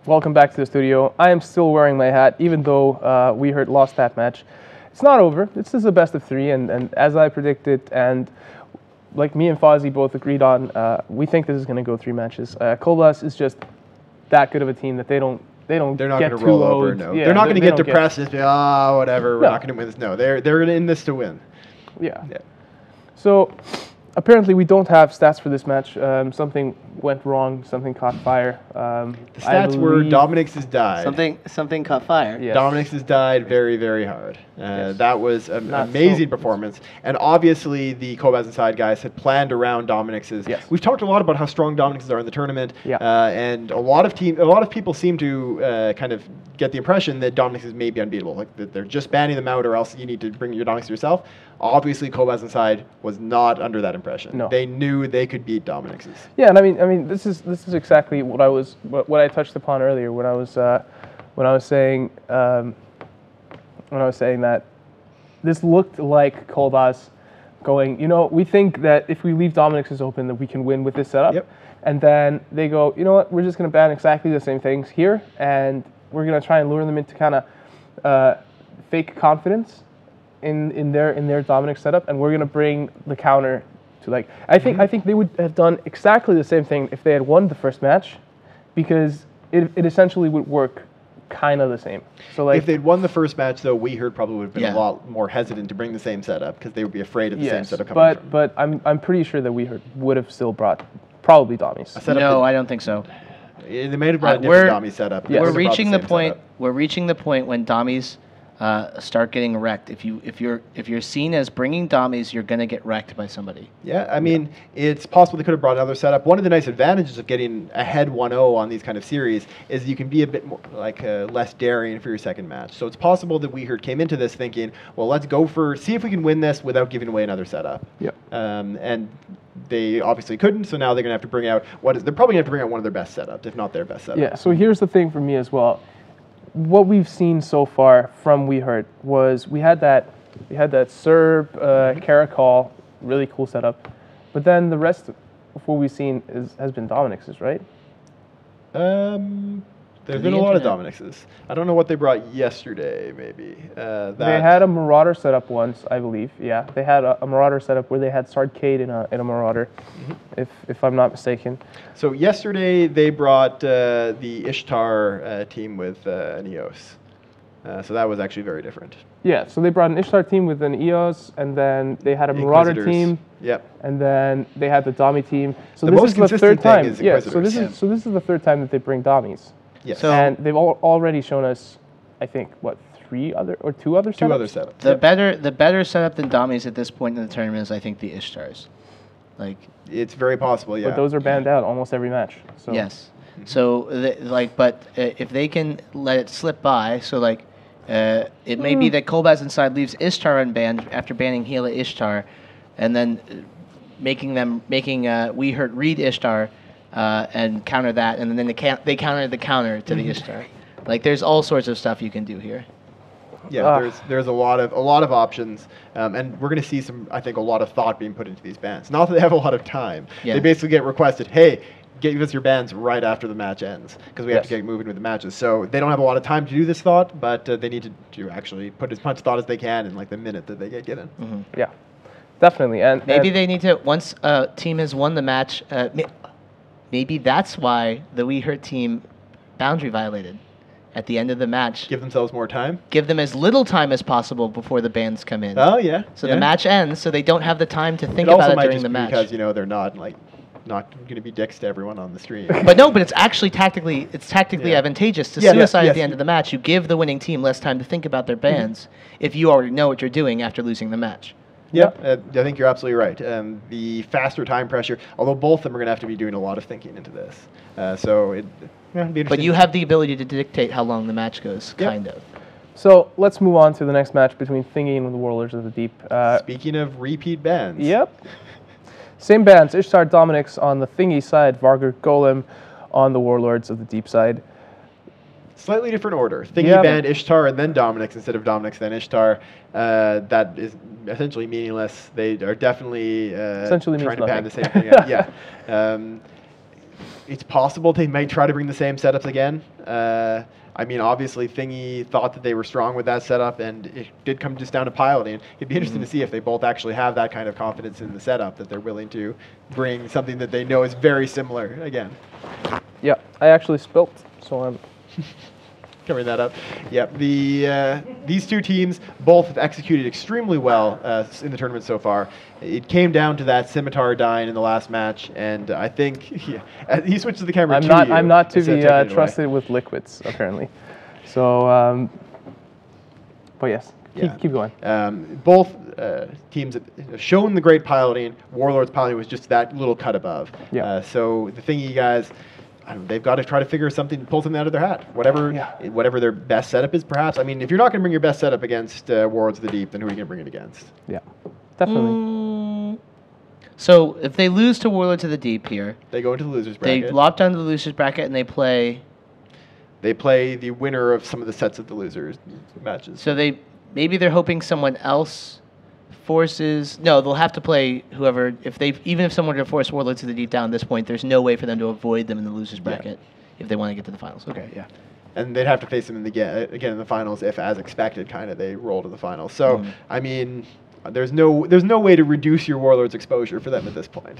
Welcome back to the studio. I am still wearing my hat, even though We Hurt lost that match. It's not over. This is a best of three, and as I predicted, and like me and Fozzie both agreed on, we think this is going to go 3 matches. Kolbas is just that good of a team that they're not going to get roll too over. low. No, Yeah, they're not going to get don't depressed and be whatever. We're not going to win this. No, they're in this to win. Yeah. So apparently we don't have stats for this match. Something went wrong. Something caught fire. The stats were Dominic's has died. Something caught fire. Yes. Dominic's has died very, very hard. That was an amazing performance. And obviously the Kolbas Inside guys had planned around Dominic's. Yes. We've talked a lot about how strong Dominic's are in the tournament. Yeah. And a lot of people seem to kind of get the impression that Dominic's may be unbeatable. Like that they're just banning them out, or else you need to bring your Dominic's yourself. Obviously, Kolbas Inside was not under that impression. No. They knew they could beat Dominic's. Yeah, and I mean, this is exactly what I touched upon earlier when I was saying that this looked like Kolbas going, we think that if we leave Dominic's open, that we can win with this setup. Yep. And then they go, you know what, we're just going to ban exactly the same things here, and we're going to try and lure them into kind of fake confidence in their Dominic setup, and we're going to bring the counter to I think they would have done exactly the same thing if they had won the first match, because it essentially would work kind of the same. So if they'd won the first match, though, We Heard probably would have been a lot more hesitant to bring the same setup because they would be afraid of the same setup coming from. But I'm pretty sure that We Heard would have still brought probably Dommies. No, I don't think so. They may have brought a different Dommy setup. Yes. We're reaching the point. We're reaching the point when Dommies start getting wrecked. If you're seen as bringing Dommies, you're going to get wrecked by somebody. Yeah, I mean, it's possible they could have brought another setup. One of the nice advantages of getting ahead 1-0 on these kind of series is you can be a bit more less daring for your second match. So it's possible that We Heard came into this thinking, well, let's see if we can win this without giving away another setup. Yep. And they obviously couldn't, so now they're going to have to bring out they're probably going to have to bring out one of their best setups, if not their best setup. Yeah. So here's the thing for me as well. What we've seen so far from We Heard was we had that Serb Caracol, really cool setup, but then the rest of what we've seen has been Dominic's, right? There's been a lot of Dominic's. I don't know what they brought yesterday, maybe. They had a Marauder setup once, I believe. Yeah, they had a Marauder setup where they had Sardcade in a Marauder, if I'm not mistaken. So yesterday they brought the Ishtar team with NEOs. So that was actually very different. Yeah, so they brought an Ishtar team with an EOS, and then they had a Marauder team. Yep. And then they had the Dommy team. So the this most is the consistent third time. Is yeah. So this is the third time that they bring Dommies. Yes. So and they've already shown us, I think, two other setups? Two other setups. The better setup than Dommies at this point in the tournament is, I think, the Ishtars. It's very possible, yeah. But those are banned out almost every match. So. Yes. So but if they can let it slip by, so it may be that Kolbas Inside leaves Ishtar unbanned after banning Gila Ishtar, and then making We Heard read Ishtar and counter that, and then they counter the counter to the Ishtar. There's all sorts of stuff you can do here. Yeah, there's a lot of options, and we're going to see a lot of thought being put into these bans. Not that they have a lot of time. Yeah. They basically get requested, hey, give us your bans right after the match ends, because we have to get moving with the matches. So they don't have a lot of time to do this thought, but they need to actually put as much thought as they can in the minute that they get in. Mm-hmm. Yeah, definitely. And maybe they need to, once a team has won the match, maybe that's why the We Heard team boundary violated at the end of the match. Give themselves more time? Give them as little time as possible before the bans come in. Oh, yeah. So the match ends, so they don't have the time to think about it during the match. Because, they're not going to be dicks to everyone on the stream. But it's actually tactically advantageous to suicide at the end of the match. You give the winning team less time to think about their bans if you already know what you're doing after losing the match. Yep, I think you're absolutely right. The faster time pressure, although both of them are going to have to be doing a lot of thinking into this. But you have the ability to dictate how long the match goes, kind of. So let's move on to the next match between Thingy and the Warlords of the Deep. Speaking of repeat bans. Yep. Same bans, Ishtar Dominic's on the Thingy side, Vargur Golem on the Warlords of the Deep side. Slightly different order. Thingy banned Ishtar and then Dominic's instead of Dominic's then Ishtar. That is essentially meaningless. They are definitely trying to ban the same thing. Yeah. it's possible they might try to bring the same setups again. I mean, obviously, Thingy thought that they were strong with that setup, and it did come just down to piloting. It'd be interesting to see if they both actually have that kind of confidence in the setup that they're willing to bring something that they know is very similar again. Yeah, I actually spilt, so I'm covering that up. Yep, these two teams both have executed extremely well in the tournament so far. It came down to that Scimitar dying in the last match, and I think he switched to the camera. I'm not to be trusted with liquids apparently. So, but yes, keep going. Both teams have shown the great piloting. Warlords piloting was just that little cut above. Yeah. So the Thingy guys, they've got to try to figure something to pull something out of their hat. Whatever their best setup is, perhaps. I mean, if you're not going to bring your best setup against Warlords of the Deep, then who are you going to bring it against? Yeah, definitely. So if they lose to Warlords of the Deep here, they go into the losers bracket. They lop down to the losers bracket and they play. They play the winner of some of the sets of the losers matches. So maybe they're hoping someone else forces. No, they'll have to play whoever. Even if someone were to force Warlords of the Deep down at this point, there's no way for them to avoid them in the losers bracket if they want to get to the finals. Okay, yeah. And they'd have to face them again in the finals if, as expected, kind of they roll to the finals. So I mean, there's no way to reduce your Warlords exposure for them at this point.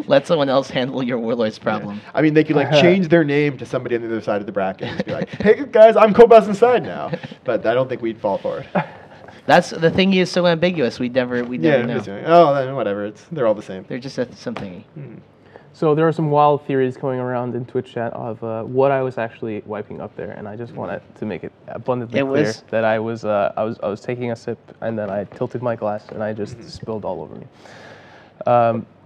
Let someone else handle your Warlords problem. Yeah. I mean, they could change their name to somebody on the other side of the bracket and just be like, "Hey guys, I'm Cobas inside now." But I don't think we'd fall for it. That's the Thingy is so ambiguous. We never know. Oh, then whatever. They're all the same. They're just some Thingy. So there are some wild theories going around in Twitch chat of what I was actually wiping up there, and I just wanted to make it abundantly clear that I was taking a sip and then I tilted my glass and I just spilled all over me.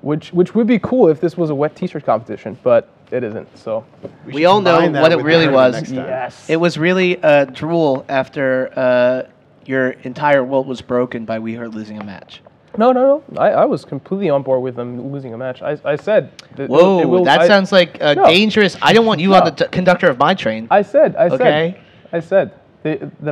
Which would be cool if this was a wet T-shirt competition, but it isn't. So we all know what it really was. Yes, it was really drool after your entire world was broken by We Heart losing a match. No. I was completely on board with them losing a match. I said... Whoa, that sounds like dangerous. I don't want you on the conductor of my train. I said that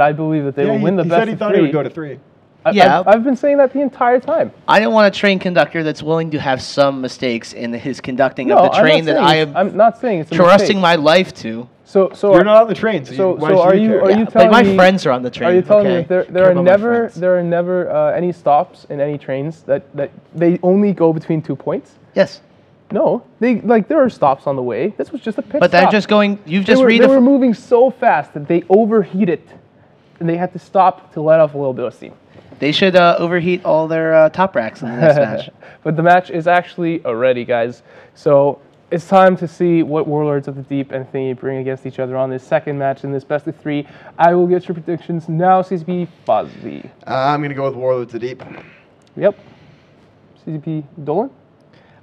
I believe that they will win the best of 3. He said he thought he would go to 3. I've been saying that the entire time. I don't want a train conductor that's willing to have some mistakes in his conducting of the train that I'm not saying it's trusting my life to. So you're not on the train. So are you telling but my friends are on the train. Are you telling me that there are never any stops in any trains that they only go between 2 points? Yes. No, there are stops on the way. This was just a pit stop. But they're just going. They were moving so fast that they overheated, and they had to stop to let off a little bit of steam. They should overheat all their top racks in the next match. But the match is actually ready, guys. So it's time to see what Warlords of the Deep and Thingy bring against each other on this second match in this best of 3. I will get your predictions now, CCP Fozzy. I'm going to go with Warlords of the Deep. Yep. CCP Dolan?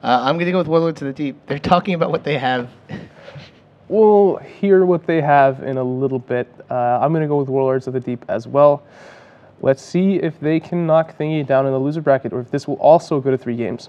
I'm going to go with Warlords of the Deep. They're talking about what they have. We'll hear what they have in a little bit. I'm going to go with Warlords of the Deep as well. Let's see if they can knock Thingy down in the loser bracket or if this will also go to 3 games.